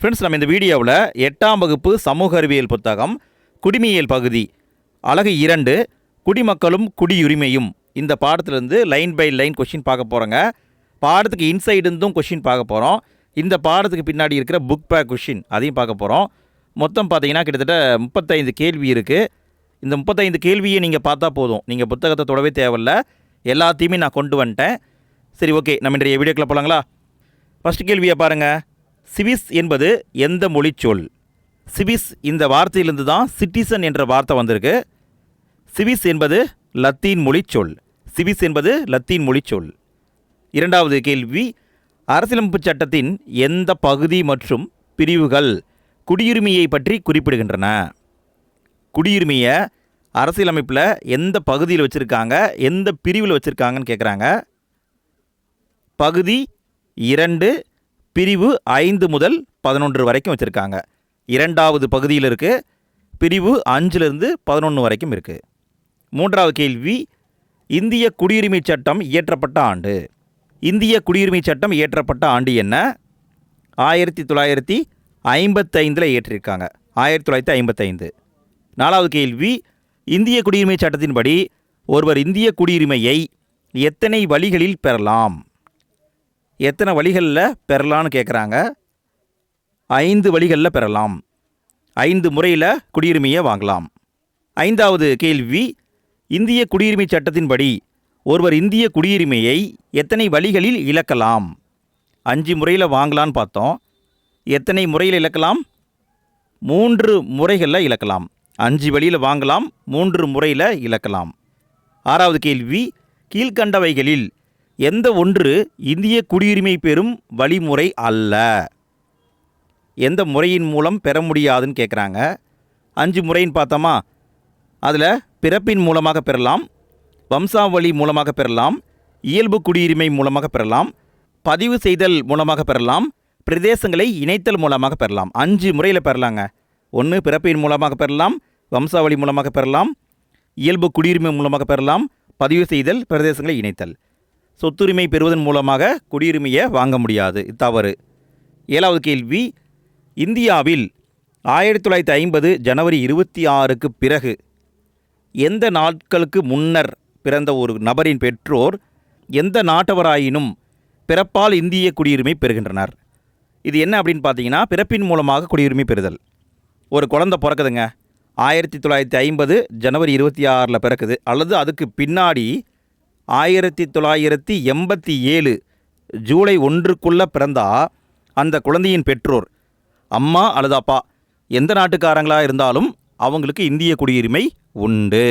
Friends, நம்ம இந்த வீடியோவில் 8ஆம் வகுப்பு சமூக அறிவியல் புத்தகம் குடிமையியல் பகுதி அலகு 2 குடிமக்களும் குடியுரிமையும் இந்த பாடத்திலிருந்து லைன் பை லைன் கொஷின் பார்க்க போகிறோங்க. பாடத்துக்கு இன்சைடுந்தும் கொஷின் பார்க்க போகிறோம். இந்த பாடத்துக்கு பின்னாடி இருக்கிற புக் பேக் கொஷின் அதையும் பார்க்க போகிறோம். மொத்தம் பார்த்தீங்கன்னா கிட்டத்தட்ட 35 கேள்வி இருக்குது. இந்த 35 கேள்வியை நீங்கள் பார்த்தா போதும், நீங்கள் புத்தகத்தை தொடவே தேவையில்லை, எல்லாத்தையுமே நான் கொண்டு வந்துட்டேன். சரி, ஓகே, நம்ம இன்றைய வீடியோக்குள்ளே போகலாங்களா? ஃபஸ்ட் கேள்வியை பாருங்கள். சிவிஸ் என்பது எந்த மொழிச்சொல்? சிவிஸ் இந்த வார்த்தையிலிருந்து தான் சிட்டிசன் என்ற வார்த்தை வந்திருக்கு. சிவிஸ் என்பது லத்தீன் மொழிச்சொல். சிவிஸ் என்பது லத்தீன் மொழிச்சொல். இரண்டாவது கேள்வி, அரசியலமைப்பு சட்டத்தின் எந்த பகுதி மற்றும் பிரிவுகள் குடியுரிமையை பற்றி குறிப்பிடுகின்றன? குடியுரிமையை அரசியலமைப்பில் எந்த பகுதியில் வச்சுருக்காங்க, எந்த பிரிவில் வச்சுருக்காங்கன்னு கேட்குறாங்க. பகுதி 2 பிரிவு 5 முதல் 11 வரைக்கும் வச்சுருக்காங்க. இரண்டாவது பகுதியில் இருக்குது. பிரிவு 5லிருந்து 11 வரைக்கும் இருக்குது. மூன்றாவது கேள்வி, இந்திய குடியுரிமை சட்டம் இயற்றப்பட்ட ஆண்டு. இந்திய குடியுரிமை சட்டம் இயற்றப்பட்ட ஆண்டு என்ன? 1955 இயற்றியிருக்காங்க. 1955. நாலாவது கேள்வி, இந்திய குடியுரிமை சட்டத்தின்படி ஒருவர் இந்திய குடியுரிமையை எத்தனை வழிகளில் பெறலாம்? எத்தனை வழிகளில் பெறலான்னு கேட்குறாங்க. 5 வழிகளில் பெறலாம். 5 முறையில் குடியுரிமையை வாங்கலாம். ஐந்தாவது கேள்வி, இந்திய குடியுரிமை சட்டத்தின்படி ஒருவர் இந்திய குடியுரிமையை எத்தனை வழிகளில் இழக்கலாம்? 5 முறையில் வாங்கலான்னு பார்த்தோம். எத்தனை முறையில் இழக்கலாம்? 3 முறைகளில் இழக்கலாம். 5 வழியில் வாங்கலாம், 3 முறையில் இழக்கலாம். ஆறாவது கேள்வி, கீழ்கண்டவைகளில் எந்த ஒன்று இந்திய குடியுரிமை பெறும் வழிமுறை அல்ல? எந்த முறையின் மூலம் பெற முடியாதுன்னு கேட்குறாங்க. 5 முறைன்னு பார்த்தோமா? அதில் பிறப்பின் மூலமாக பெறலாம், வம்சாவளி மூலமாக பெறலாம், இயல்பு குடியுரிமை மூலமாக பெறலாம், பதிவு செய்தல் மூலமாக பெறலாம், பிரதேசங்களை இணைத்தல் மூலமாக பெறலாம். 5 முறையில் பெறலாங்க. 1 பிறப்பின் மூலமாக பெறலாம், வம்சாவளி மூலமாக பெறலாம், இயல்பு குடியுரிமை மூலமாக பெறலாம், பதிவு செய்தல், பிரதேசங்களை இணைத்தல். சொத்துரிமை பெறுவதன் மூலமாக குடியுரிமையை வாங்க முடியாது, தவறு. ஏழாவது கேள்வி, இந்தியாவில் 1950 ஜனவரி 26க்கு பிறகு எந்த நாட்களுக்கு முன்னர் பிறந்த ஒரு நபரின் பெற்றோர் எந்த நாட்டவராயினும் பிறப்பால் இந்திய குடியுரிமை பெறுகின்றனர்? இது என்ன அப்படின்னு பார்த்தீங்கன்னா, பிறப்பின் மூலமாக குடியுரிமை பெறுதல். ஒரு குழந்தை பிறக்குதுங்க, 1950 ஜனவரி 26 பிறக்குது, அல்லது அதுக்கு பின்னாடி 1987 ஜூலை 1க்குள்ளே பிறந்தா அந்த குழந்தையின் பெற்றோர் அம்மா அல்லது அப்பா எந்த நாட்டுக்காரங்களாக இருந்தாலும் அவங்களுக்கு இந்திய குடியுரிமை உண்டு.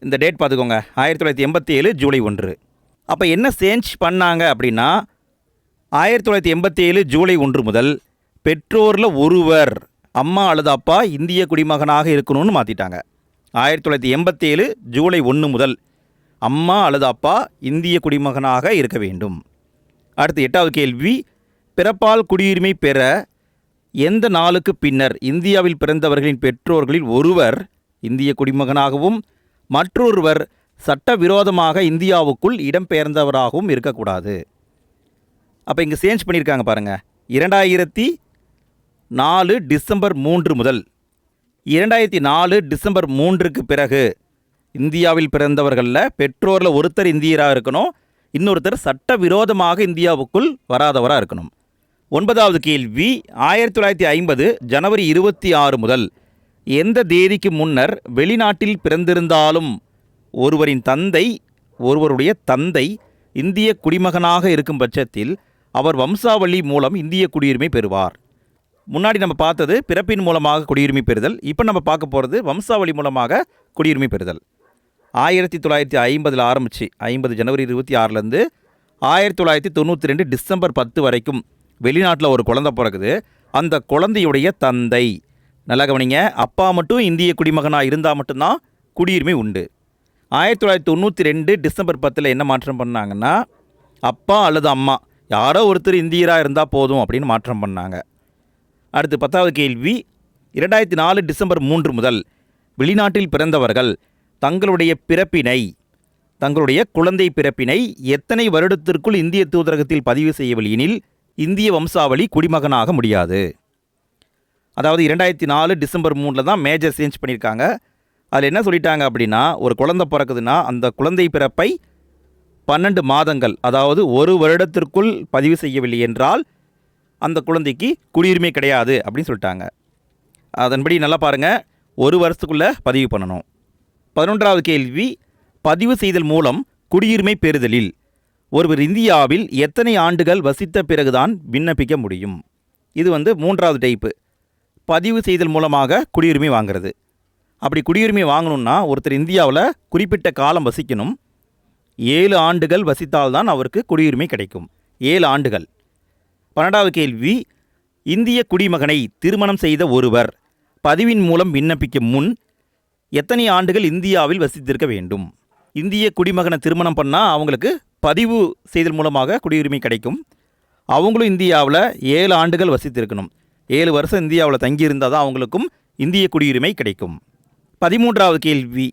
இந்த டேட் பார்த்துக்கோங்க, 1987 ஜூலை 1. அப்போ என்ன சேஞ்ச் பண்ணாங்க அப்படின்னா, 1987 ஜூலை 1 முதல் பெற்றோரில் ஒருவர் அம்மா அல்லது அப்பா இந்திய குடிமகனாக இருக்கணும்னு மாற்றிட்டாங்க. 1987 ஜூலை 1 முதல் அம்மா அல்லது அப்பா இந்திய குடிமகனாக இருக்க வேண்டும். அடுத்து 8வது கேள்வி, பிறப்பால் குடியுரிமை பெற எந்த நாளுக்கு பின்னர் இந்தியாவில் பிறந்தவர்களின் பெற்றோர்களில் ஒருவர் இந்திய குடிமகனாகவும் மற்றொருவர் சட்டவிரோதமாக இந்தியாவுக்குள் இடம்பெயர்ந்தவராகவும் இருக்கக்கூடாது? அப்போ இங்கே சேஞ்ச் பண்ணியிருக்காங்க பாருங்கள். 2004 டிசம்பர் 3 முதல் 2004 டிசம்பர் 3க்கு பிறகு இந்தியாவில் பிறந்தவர்களில் பெற்றோரில் ஒருத்தர் இந்தியராக இருக்கணும், இன்னொருத்தர் சட்டவிரோதமாக இந்தியாவுக்குள் வராதவராக இருக்கணும். 9வது கேள்வி, 1950 ஜனவரி 26 முதல் எந்த தேதிக்கு முன்னர் வெளிநாட்டில் பிறந்திருந்தாலும் ஒருவருடைய தந்தை இந்திய குடிமகனாக இருக்கும் பட்சத்தில் அவர் வம்சாவளி மூலம் இந்திய குடியுரிமை பெறுவார். முன்னாடி நம்ம பார்த்தது பிறப்பின் மூலமாக குடியுரிமை பெறுதல், இப்போ நம்ம பார்க்க போகிறது வம்சாவளி மூலமாக குடியுரிமை பெறுதல். 1950 ஆரம்பித்து 50 ஜனவரி 26 1992 டிசம்பர் 10 வரைக்கும் வெளிநாட்டில் ஒரு குழந்தை பிறகுது. அந்த குழந்தையுடைய தந்தை, நல்லா கவனிங்க, அப்பா மட்டும் இந்திய குடிமகனாக இருந்தால் மட்டும்தான் குடியுரிமை உண்டு. 1992 டிசம்பர் 10 என்ன மாற்றம் பண்ணாங்கன்னா, அப்பா அல்லது அம்மா யாரோ ஒருத்தர் இந்தியராக இருந்தால் போதும் அப்படின்னு மாற்றம் பண்ணாங்க. அடுத்து 10வது கேள்வி, 2004 டிசம்பர் 3 முதல் வெளிநாட்டில் பிறந்தவர்கள் தங்களுடைய குழந்தை பிறப்பினை எத்தனை வருடத்திற்குள் இந்திய தூதரகத்தில் பதிவு செய்யவில்லை எனில் இந்திய வம்சாவளி குடிமகனாக முடியாது. அதாவது 2004 டிசம்பர் 3 தான் மேஜர் சேஞ்ச் பண்ணியிருக்காங்க. அதில் என்ன சொல்லிட்டாங்க அப்படின்னா, ஒரு குழந்தை பிறக்குதுன்னா அந்த குழந்தை பிறப்பை 12 மாதங்கள், அதாவது ஒரு வருடத்திற்குள் பதிவு செய்யவில்லை என்றால் அந்த குழந்தைக்கு குடியுரிமை கிடையாது அப்படின்னு சொல்லிட்டாங்க. அதன்படி நல்லா பாருங்கள், ஒரு வருஷத்துக்குள்ளே பதிவு பண்ணணும். 11வது கேள்வி, பதிவு செய்தல் மூலம் குடியுரிமை பெறுதலில் ஒருவர் இந்தியாவில் எத்தனை ஆண்டுகள் வசித்த பிறகுதான் விண்ணப்பிக்க முடியும்? இது 3வது டைப்பு, பதிவு செய்தல் மூலமாக குடியுரிமை வாங்கிறது. அப்படி குடியுரிமை வாங்கணும்னா ஒருத்தர் இந்தியாவில் குறிப்பிட்ட காலம் வசிக்கணும். 7 ஆண்டுகள் வசித்தால்தான் அவருக்கு குடியுரிமை கிடைக்கும். 7 ஆண்டுகள். 12வது கேள்வி, இந்திய குடிமகனை திருமணம் செய்த ஒருவர் பதிவின் மூலம் விண்ணப்பிக்கும் முன் எத்தனை ஆண்டுகள் இந்தியாவில் வசித்திருக்க வேண்டும்? இந்திய குடிமகனை திருமணம் பண்ணால் அவங்களுக்கு பதிவு செய்தல் மூலமாக குடியுரிமை கிடைக்கும். அவங்களும் இந்தியாவில் 7 ஆண்டுகள் வசித்திருக்கணும். 7 வருஷம் இந்தியாவில் தங்கியிருந்தால் தான் அவங்களுக்கும் இந்திய குடியுரிமை கிடைக்கும். 13வது கேள்வி,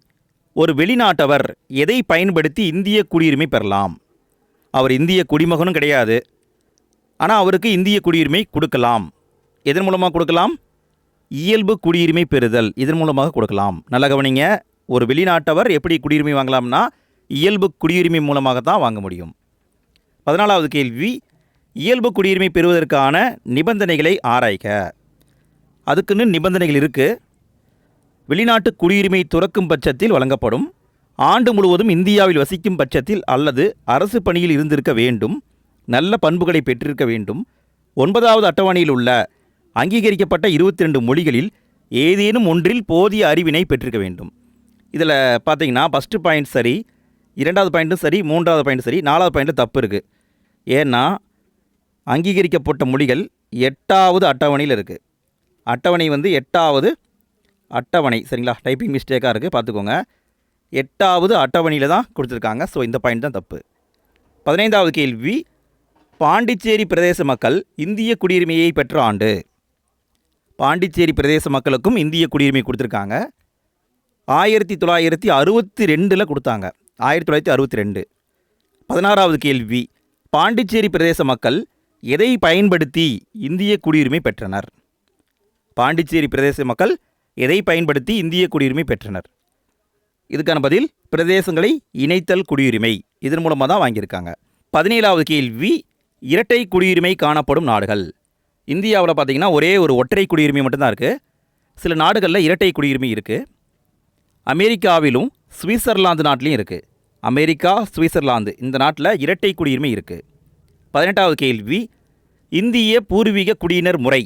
ஒரு வெளிநாட்டவர் எதை பயன்படுத்தி இந்திய குடியுரிமை பெறலாம்? அவர் இந்திய குடிமகனும் கிடையாது, ஆனால் அவருக்கு இந்திய குடியுரிமை கொடுக்கலாம். எதன் மூலமாக கொடுக்கலாம்? இயல்பு குடியுரிமை பெறுதல், இதன் மூலமாக கொடுக்கலாம். நல்லா கவனிங்க, ஒரு வெளிநாட்டவர் எப்படி குடியுரிமை வாங்கலாம்னா இயல்பு குடியுரிமை மூலமாக தான் வாங்க முடியும். 14வது கேள்வி, இயல்பு குடியுரிமை பெறுவதற்கான நிபந்தனைகளை ஆராய்க. அதுக்குன்னு நிபந்தனைகள் இருக்குது. வெளிநாட்டு குடியுரிமை துறக்கும் பட்சத்தில் வழங்கப்படும், ஆண்டு முழுவதும் இந்தியாவில் வசிக்கும் பட்சத்தில் அல்லது அரசு பணியில் இருந்திருக்க வேண்டும், நல்ல பண்புகளை பெற்றிருக்க வேண்டும், 9வது அட்டவணையில் உள்ள அங்கீகரிக்கப்பட்ட 22 மொழிகளில் ஏதேனும் ஒன்றில் போதிய அறிவினை பெற்றிருக்க வேண்டும். இதில் பார்த்தீங்கன்னா ஃபஸ்ட்டு பாயிண்ட் சரி, 2வது பாயிண்ட்டும் சரி, 3வது பாயிண்ட்டும் சரி, 4வது பாயிண்ட்டில் தப்பு இருக்குது. ஏன்னா அங்கீகரிக்கப்பட்ட மொழிகள் 8வது அட்டவணையில் இருக்குது. அட்டவணை 8வது அட்டவணை, சரிங்களா? டைப்பிங் மிஸ்டேக்காக இருக்குது, பார்த்துக்கோங்க. 8வது அட்டவணையில் தான் கொடுத்துருக்காங்க. ஸோ இந்த பாயிண்ட் தான் தப்பு. 15வது கேள்வி, பாண்டிச்சேரி பிரதேச மக்கள் இந்திய குடியுரிமையை பெற்ற ஆண்டு. பாண்டிச்சேரி பிரதேச மக்களுக்கும் இந்திய குடியுரிமை கொடுத்துருக்காங்க. 1962 கொடுத்தாங்க. 1962. 16வது கேள்வி, பாண்டிச்சேரி பிரதேச மக்கள் எதை பயன்படுத்தி இந்திய குடியுரிமை பெற்றனர்? பாண்டிச்சேரி பிரதேச மக்கள் எதை பயன்படுத்தி இந்திய குடியுரிமை பெற்றனர்? இதுக்கான பதில் பிரதேசங்களை இணைத்தல் குடியுரிமை, இதன் மூலமாக தான் வாங்கியிருக்காங்க. 17வது கேள்வி, இரட்டை குடியுரிமை காணப்படும் நாடுகள். இந்தியாவில் பார்த்திங்கன்னா ஒரே ஒரு ஒற்றை குடியுரிமை மட்டும்தான் இருக்குது. சில நாடுகளில் இரட்டை குடியுரிமை இருக்குது. அமெரிக்காவிலும் சுவிட்சர்லாந்து நாட்டிலையும் இருக்குது. அமெரிக்கா, சுவிட்சர்லாந்து இந்த நாட்டில் இரட்டை குடியுரிமை இருக்குது. 18வது கேள்வி, இந்திய பூர்வீக குடியினர் முறை,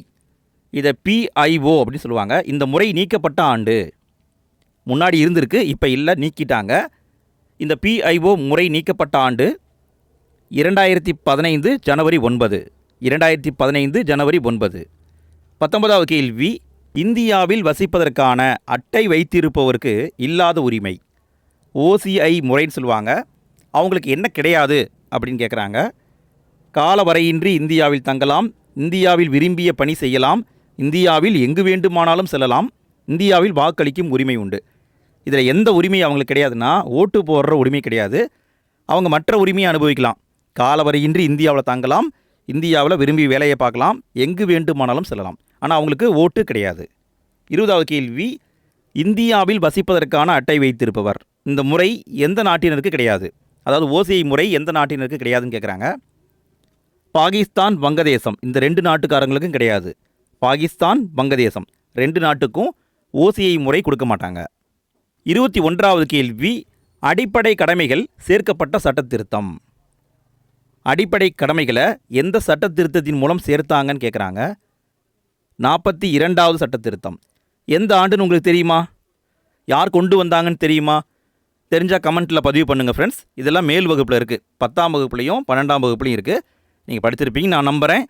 இதை PIO அப்படின்னு சொல்லுவாங்க. இந்த முறை நீக்கப்பட்ட ஆண்டு. முன்னாடி இருந்திருக்கு, இப்போ இல்லை, நீக்கிட்டாங்க. இந்த PIO முறை நீக்கப்பட்ட ஆண்டு 2015 ஜனவரி 9. 2015 ஜனவரி 9. 19வது கேள்வி, இந்தியாவில் வசிப்பதற்கான அட்டை வைத்திருப்பவருக்கு இல்லாத உரிமை, OCI முறைன்னு சொல்லுவாங்க. அவங்களுக்கு என்ன கிடையாது அப்படின்னு கேட்குறாங்க. காலவரையின்றி இந்தியாவில் தங்கலாம், இந்தியாவில் விரும்பிய பணி செய்யலாம், இந்தியாவில் எங்கு வேண்டுமானாலும் செல்லலாம், இந்தியாவில் வாக்களிக்கும் உரிமை உண்டு. இதில் எந்த உரிமை அவங்களுக்கு கிடையாதுன்னா ஓட்டு போடுற உரிமை கிடையாது. அவங்க மற்ற உரிமையை அனுபவிக்கலாம். காலவரையின்றி இந்தியாவில் தங்கலாம், இந்தியாவில் விரும்பி வேலையை பார்க்கலாம், எங்கு வேண்டுமானாலும் செல்லலாம், ஆனால் அவங்களுக்கு ஓட்டு கிடையாது. 20வது கேள்வி, இந்தியாவில் வசிப்பதற்கான அட்டை வைத்திருப்பவர், இந்த முறை எந்த நாட்டினருக்கு கிடையாது? அதாவது OCI முறை எந்த நாட்டினருக்கு கிடையாதுன்னு கேட்குறாங்க. பாகிஸ்தான், வங்கதேசம் இந்த 2 நாட்டுக்காரங்களுக்கும் கிடையாது. பாகிஸ்தான், வங்கதேசம் 2 நாட்டுக்கும் OCI முறை கொடுக்க மாட்டாங்க. 21வது கேள்வி, அடிப்படை கடமைகள் சேர்க்கப்பட்ட சட்ட திருத்தம். அடிப்படை கடமைகளை எந்த சட்ட திருத்தத்தின் மூலம் சேர்த்தாங்கன்னு கேட்குறாங்க. 42வது சட்ட திருத்தம். எந்த ஆண்டுன்னு உங்களுக்கு தெரியுமா? யார் கொண்டு வந்தாங்கன்னு தெரியுமா? தெரிஞ்சால் கமெண்ட்டில் பதிவு பண்ணுங்கள் ஃப்ரெண்ட்ஸ். இதெல்லாம் மேல் வகுப்பில் இருக்குது. 10ஆம் வகுப்புலையும் 12ஆம் வகுப்புலையும் இருக்குது. நீங்கள் படிச்சிருப்பீங்க நான் நம்புகிறேன்.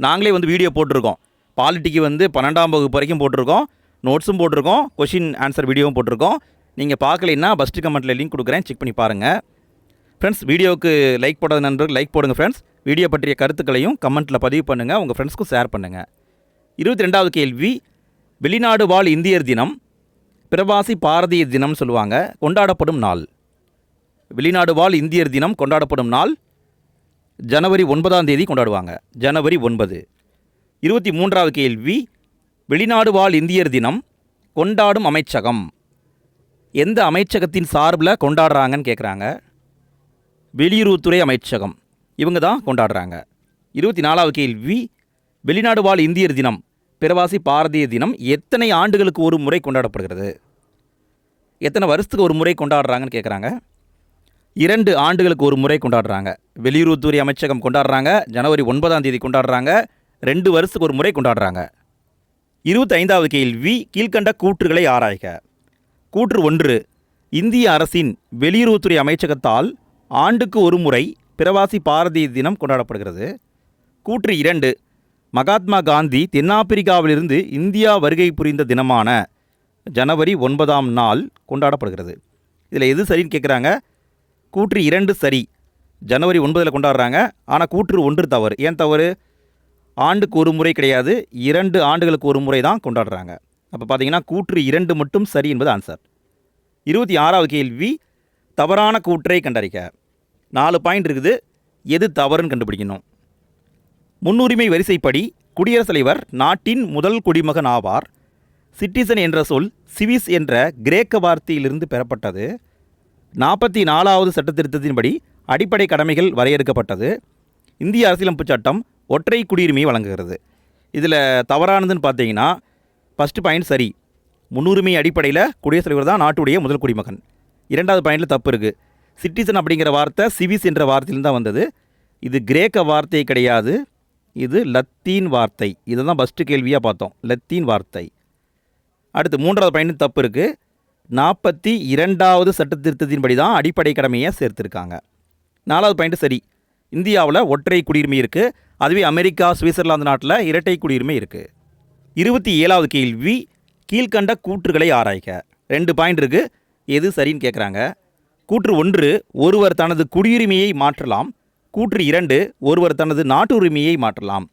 நாங்களே வீடியோ போட்டிருக்கோம். பாலிட்டிக்கு 12ஆம் வகுப்பு வரைக்கும் போட்டிருக்கோம். நோட்ஸும் போட்டிருக்கோம், கொஷின் ஆன்சர் வீடியோவும் போட்டிருக்கோம். நீங்கள் பார்க்கலைன்னா ஃபஸ்ட்டு கமெண்ட்டில் லிங்க் கொடுக்குறேன், செக் பண்ணி பாருங்கள். ஃப்ரெண்ட்ஸ், வீடியோவுக்கு லைக் போடாத நண்பர்கள் லைக் போடுங்க ஃப்ரெண்ட்ஸ். வீடியோ பற்றிய கருத்துக்களையும் கமெண்ட்டில் பதிவு பண்ணுங்கள், உங்கள் ஃப்ரெண்ட்ஸ்க்கும் ஷேர் பண்ணுங்கள். 22வது கேள்வி, வெளிநாடு வாழ் இந்தியர் தினம், பிரவாசி பாரதிய தினம் சொல்லுவாங்க, கொண்டாடப்படும் நாள். வெளிநாடு வாழ் இந்தியர் தினம் கொண்டாடப்படும் நாள் ஜனவரி 9ஆம் தேதி கொண்டாடுவாங்க. ஜனவரி 9. 23வது கேள்வி, வெளிநாடு வாழ் இந்தியர் தினம் கொண்டாடும் அமைச்சகம். எந்த அமைச்சகத்தின் சார்பில் கொண்டாடுறாங்கன்னு கேட்குறாங்க. வெளியுறவுத்துறை அமைச்சகம், இவங்க தான் கொண்டாடுறாங்க. 24வது கேள்வி, வெளிநாடு வாழ் இந்தியர் தினம் பிரவாசி பாரதிய தினம் எத்தனை ஆண்டுகளுக்கு ஒரு முறை கொண்டாடப்படுகிறது? எத்தனை வருஷத்துக்கு ஒரு முறை கொண்டாடுறாங்கன்னு கேட்குறாங்க. 2 ஆண்டுகளுக்கு ஒரு முறை கொண்டாடுறாங்க. வெளியுறவுத்துறை அமைச்சகம் கொண்டாடுறாங்க, ஜனவரி 9ஆம் தேதி கொண்டாடுறாங்க, 2 வருஷத்துக்கு ஒரு முறை கொண்டாடுறாங்க. 25வது கேள்வி, கீழ்கண்ட கூற்றுகளை ஆராய்க. கூற்று 1, இந்திய அரசின் வெளியுறவுத்துறை அமைச்சகத்தால் ஆண்டுக்கு ஒரு முறை பிரவாசி பாரதிய தினம் கொண்டாடப்படுகிறது. கூற்று 2, மகாத்மா காந்தி தென்னாப்பிரிக்காவிலிருந்து இந்தியா வருகை புரிந்த தினமான ஜனவரி 9ஆம் நாள் கொண்டாடப்படுகிறது. இதில் எது சரின்னு கேட்குறாங்க. கூற்று 2 சரி, ஜனவரி 9 கொண்டாடுறாங்க. ஆனால் கூற்று 1 தவறு. ஏன் தவறு? ஆண்டுக்கு ஒரு முறை கிடையாது, 2 ஆண்டுகளுக்கு ஒரு முறை தான் கொண்டாடுறாங்க. அப்போ பார்த்தீங்கன்னா கூற்று 2 மட்டும் சரி என்பது ஆன்சர். 26வது கேள்வி, தவறான கூற்றை கண்டறிக. 4 பாயிண்ட் இருக்குது, எது தவறுன்னு கண்டுபிடிக்கணும். முன்னுரிமை வரிசைப்படி குடியரசுத் தலைவர் நாட்டின் முதல் குடிமகன் ஆவார். சிட்டிசன் என்ற சொல் சிவிஸ் என்ற கிரேக்க வார்த்தையிலிருந்து பெறப்பட்டது. 44வது சட்டத்திருத்தத்தின்படி அடிப்படை கடமைகள் வரையறுக்கப்பட்டது. இந்திய அரசியலமைப்பு சட்டம் ஒற்றை குடியுரிமையை வழங்குகிறது. இதில் தவறானதுன்னு பார்த்தீங்கன்னா ஃபஸ்ட்டு பாயிண்ட் சரி, முன்னுரிமை அடிப்படையில் குடியரசுத் தலைவர் தான் நாட்டுடைய முதல் குடிமகன். 2வது பாயிண்டில் தப்பு இருக்குது. சிட்டிசன் அப்படிங்கிற வார்த்தை சிவிஸ் என்ற வார்த்தையிலிருந்து தான் வந்தது. இது கிரேக்க வார்த்தை கிடையாது, இது லத்தீன் வார்த்தை. இதை தான் ஃபஸ்ட்டு கேள்வியாக பார்த்தோம், லத்தீன் வார்த்தை. அடுத்து 3வது பாயிண்ட் தப்பு இருக்குது. 42வது சட்டத்திருத்தத்தின்படி தான் அடிப்படை கடமையை சேர்த்துருக்காங்க. 4வது பாயிண்ட் சரி, இந்தியாவில் ஒற்றை குடியுரிமை இருக்குது. அதுவே அமெரிக்கா சுவிட்சர்லாந்து நாட்டில் இரட்டை குடியுரிமை இருக்குது. 27வது கேள்வி, கீழ்கண்ட கூற்றுகளை ஆராய்க. 2 பாயிண்ட் இருக்குது, எது சரின்னு கேட்குறாங்க. கூற்று 1, ஒருவர் தனது குடியுரிமையை மாற்றலாம். கூற்று 2, ஒருவர் தனது நாட்டு உரிமையை மாற்றலாம்.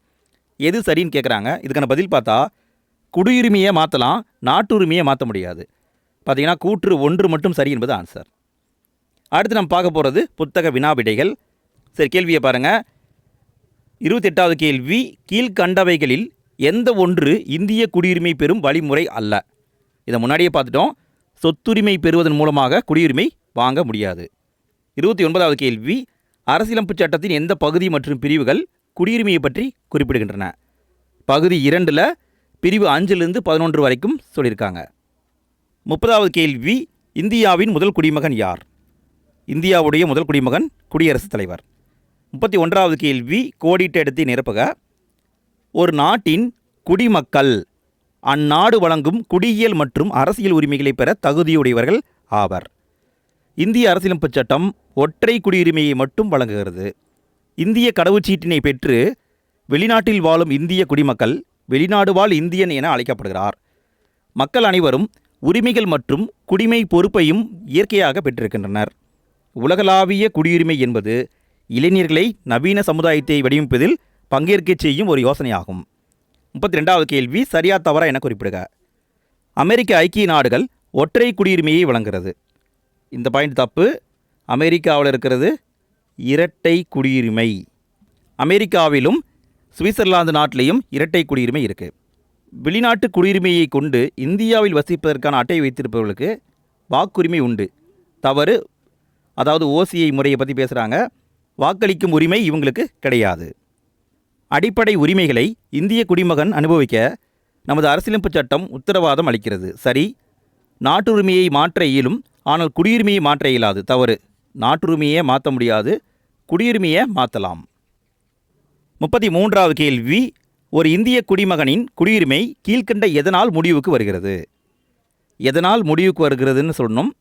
எது சரின்னு கேட்குறாங்க. இதுக்கான பதில் பார்த்தா குடியுரிமையை மாற்றலாம், நாட்டு உரிமையை மாற்ற முடியாது. பார்த்தீங்கன்னா கூற்று 1 மட்டும் சரி என்பது ஆன்சர். அடுத்து நம்ம பார்க்க போகிறது புத்தக வினாவிடைகள். சரி, கேள்வியை பாருங்கள். 28வது கேள்வி, கீழ்கண்டவைகளில் எந்த ஒன்று இந்திய குடியுரிமை பெறும் வழிமுறை அல்ல? இதை முன்னாடியே பார்த்துட்டோம். சொத்துரிமை பெறுவதன் மூலமாக குடியுரிமை வாங்க முடியாது. 29வது கேள்வி, அரசியலமைப்பு சட்டத்தின் எந்த பகுதி மற்றும் பிரிவுகள் குடியுரிமையை பற்றி குறிப்பிடுகின்றன? பகுதி 2ல் பிரிவு 5லிருந்து 11 வரைக்கும் சொல்லியிருக்காங்க. 30வது கேள்வி, இந்தியாவின் முதல் குடிமகன் யார்? இந்தியாவுடைய முதல் குடிமகன் குடியரசுத் தலைவர். 31வது கேள்வி, கோடிட்ட இடத்தை நிரப்புக. ஒரு நாட்டின் குடிமக்கள் அந்நாடு வழங்கும் குடியியல் மற்றும் அரசியல் உரிமைகளை பெற தகுதியுடையவர்கள் ஆவர். இந்திய அரசியலமைப்பு சட்டம் ஒற்றை குடியுரிமையை மட்டும் வழங்குகிறது. இந்திய கடவுச்சீட்டினை பெற்று வெளிநாட்டில் வாழும் இந்திய குடிமக்கள் வெளிநாடு வாழ் இந்தியன் என அழைக்கப்படுகிறார். மக்கள் அனைவரும் உரிமைகள் மற்றும் குடிமை பொறுப்பையும் இயற்கையாக பெற்றிருக்கின்றனர். உலகளாவிய குடியுரிமை என்பது இளைஞர்களை நவீன சமுதாயத்தை வடிவமைப்பதில் பங்கேற்க செய்யும் ஒரு யோசனையாகும். 32வது கேள்வி, சரியா தவறா என குறிப்பிடுக. அமெரிக்க ஐக்கிய நாடுகள் ஒற்றை குடியுரிமையை வழங்குகிறது. இந்த பாயிண்ட் தப்பு. அமெரிக்காவில் இருக்கிறது இரட்டை குடியுரிமை. அமெரிக்காவிலும் சுவிட்சர்லாந்து நாட்டிலையும் இரட்டை குடியுரிமை இருக்குது. வெளிநாட்டு குடியுரிமையை கொண்டு இந்தியாவில் வசிப்பதற்கான அட்டை வைத்திருப்பவர்களுக்கு வாக்குரிமை உண்டு. தவறு. அதாவது ஓசிஐ முறையை பற்றி பேசுகிறாங்க. வாக்களிக்கும் உரிமை இவங்களுக்கு கிடையாது. அடிப்படை உரிமைகளை இந்திய குடிமகன் அனுபவிக்க நமது அரசியலமைப்பு சட்டம் உத்தரவாதம் அளிக்கிறது. சரி. நாட்டுரிமையை மாற்ற இயலும், ஆனால் குடியுரிமையை மாற்ற இயலாது. தவறு. நாட்டுரிமையை மாற்ற முடியாது, குடியுரிமையை மாற்றலாம். 33வது கேள்வி, ஒரு இந்திய குடிமகனின் குடியுரிமை கீழ்க்கண்ட எதனால் முடிவுக்கு வருகிறது? எதனால் முடிவுக்கு வருகிறதுன்னு சொல்லணும்.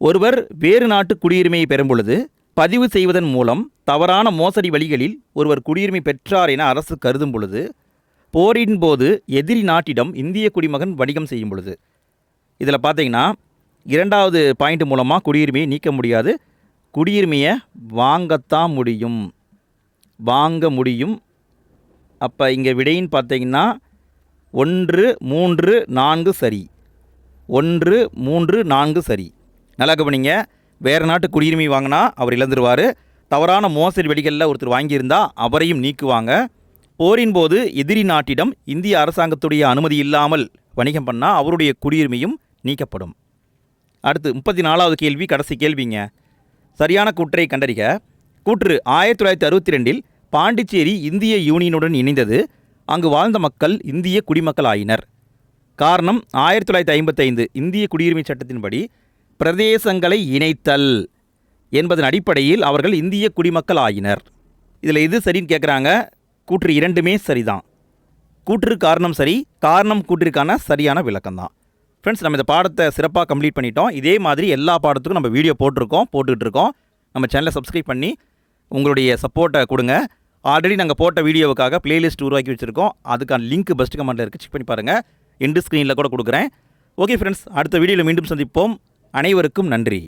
ஒருவர் வேறு நாட்டு குடியுரிமையை பெறும் பொழுது பதிவு செய்வதன் மூலம் தவறான மோசடி வழிகளில் ஒருவர் குடியுரிமை பெற்றார் என அரசு கருதும் பொழுது, போரின் போது எதிரி நாட்டிடம் இந்திய குடிமகன் வணிகம் செய்யும் பொழுது. இதில் பார்த்தீங்கன்னா 2வது பாயிண்ட் மூலமாக குடியுரிமையை நீக்க முடியாது, குடியுரிமையை வாங்கத்தான் முடியும். வாங்க முடியும். அப்போ இங்கே விடைன்னு பார்த்தீங்கன்னா 1, 3, 4 சரி. 1, 3, 4 சரி. நல்லா கவனிங்க. வேறு நாட்டு குடியுரிமை வாங்கினா அவர் இழந்துருவார். தவறான மோசடி வழிகளில் ஒருத்தர் வாங்கியிருந்தால் அவரையும் நீக்குவாங்க. போரின் போது எதிரி நாட்டிடம் இந்திய அரசாங்கத்துடைய அனுமதி இல்லாமல் வணிகம் பண்ணால் அவருடைய குடியுரிமையும் நீக்கப்படும். அடுத்து 34வது கேள்வி, கடைசி கேள்விங்க. சரியான கூற்றை கண்டறிக. கூற்று: 1962 பாண்டிச்சேரி இந்திய யூனியனுடன் இணைந்தது. அங்கு வாழ்ந்த மக்கள் இந்திய குடிமக்கள் ஆயினர். காரணம்: 1955 இந்திய குடியுரிமை சட்டத்தின்படி பிரதேசங்களை இணைத்தல் என்பதன் அடிப்படையில் அவர்கள் இந்திய குடிமக்கள் ஆயினர். இதில் எது சரின்னு கேட்குறாங்க. கூற்று இரண்டுமே சரிதான். கூற்று காரணம் சரி, காரணம் கூற்றிற்கான சரியான விளக்கம் தான். ஃப்ரெண்ட்ஸ், நம்ம இந்த பாடத்தை சிறப்பாக கம்ப்ளீட் பண்ணிட்டோம். இதே மாதிரி எல்லா பாடத்துக்கும் நம்ம வீடியோ போட்டுக்கிட்டு இருக்கோம். நம்ம சேனலை சப்ஸ்கிரைப் பண்ணி உங்களுடைய சப்போர்ட்டை கொடுங்க. ஆல்ரெடி நாங்கள் போட்ட வீடியோவுக்காக பிளேலிஸ்ட் உருவாக்கி வச்சுருக்கோம். அதுக்கான லிங்க் பெஸ்ட் கமெண்ட்டில் இருக்குது, செக் பண்ணி பாருங்கள். எண்டு ஸ்க்ரீனில் கூட கொடுக்குறேன். ஓகே ஃப்ரெண்ட்ஸ், அடுத்த வீடியோவில் மீண்டும் சந்திப்போம். அனைவருக்கும் நன்றி.